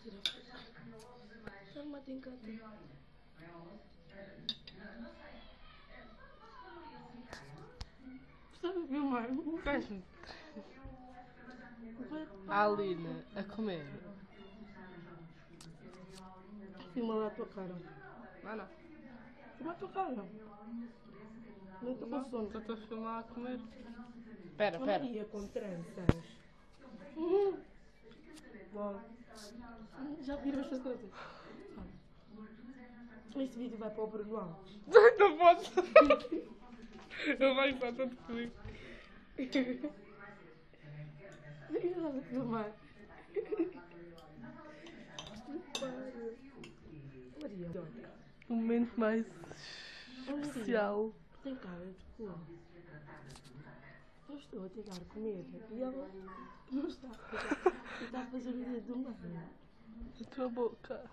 Tira a foto. Tá, mata em casa. Sabe filmar? Fecha-me. A Alina a comer. Filma lá a tua cara. Não. Filma a tua cara. Não estou com sono. Estou a filmar a comer. Pera. Maria com tranças. Bom. Já viram estas tranças? Este vídeo vai para o Bruno Alves. Não posso. Ele vai estar todo comigo. Estás a filmar? Maria, olha. O momento mais especial. Tem cara de cu. Eu estou a tentar comer e ela não está a fazer. Está a fazer o dedo do meio. A tua boca.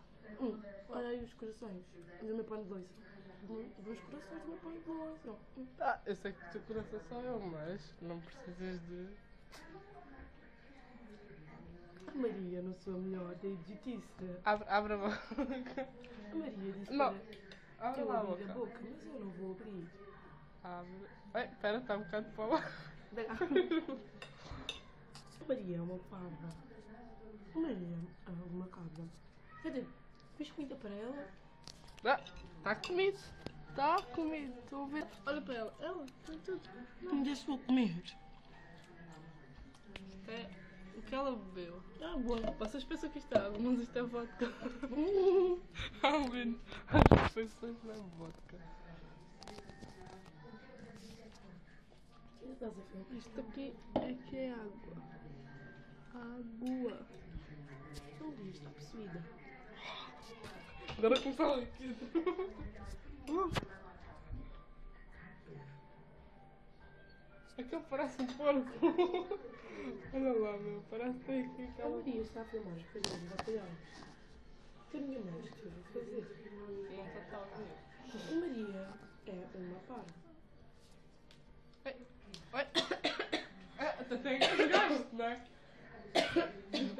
Olha aí os corações. Do meu pano de loiça. Dos corações do meu pano de loiça. Eu sei que o teu coração sou eu, mas não precisas de... A Maria não sou a melhor da idiotice. Abre a boca. A Maria disse Não. para Abre eu lá a abrir boca. a boca, mas eu não vou abrir. Abre. Espera, está um bocado para lá. A Maria é uma parva. A Maria é uma cabra. Quer dizer, fiz comida para ela. Está comido. Está comido. Estou a ver. Olha para ela. Ela tem tudo. Não me deixe vou comer. Isto é o que ela bebeu. Ah, boa. Vocês pensam que isto é água, mas isto é vodka. Alvin, as pessoas não é vodka. O que estás a fazer? Isto aqui é que é água. Água. Não diz, está possuída. Agora começou aqui. Aquele parece um porco. Olha lá, meu, parece que tem aqui A aquela... Maria está a filmar os coelhos a apoiar. Que a minha mãe esteve a fazer. Não está a ver. A Maria é uma parva. Oi. Até engasgaste, não é?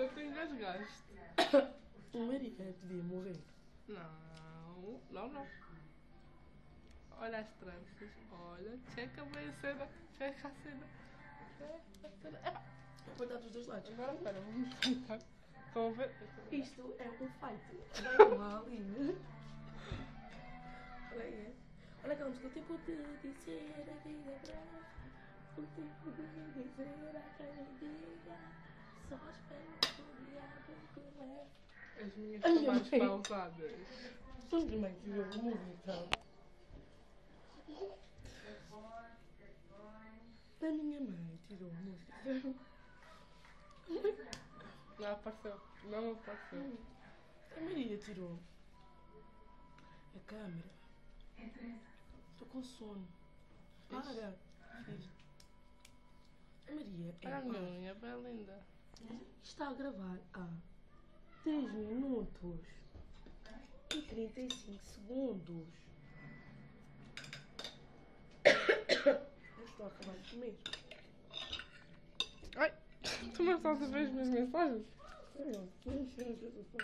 Até engasgaste. A Maria devia morrer. Não. Olha as tranças. Olha, checa bem a cena. Checa a cena. Vou dar dos dois lados. Agora, espera, vamos tentar. Estão a ver? Isto é um fight. Vai lá ali. Olha aí. Olha aquela música. O tempo de dizer a vida breve. O tempo de dizer a cada dia. Só espero que o diabo te leve. As minhas estão mais pausadas. Simplesmente viu a música. A minha mãe tirou a música. Não apareceu. Não apareceu. A Maria tirou a câmera. Estou com sono. Para. Filho. A Maria é Olha a minha unha, bem linda. está a gravar há 3 minutos e 35 segundos. Eu estou a acabar de comer. Ai, tu não estás a ver as minhas mensagens? Não sei se eu estou.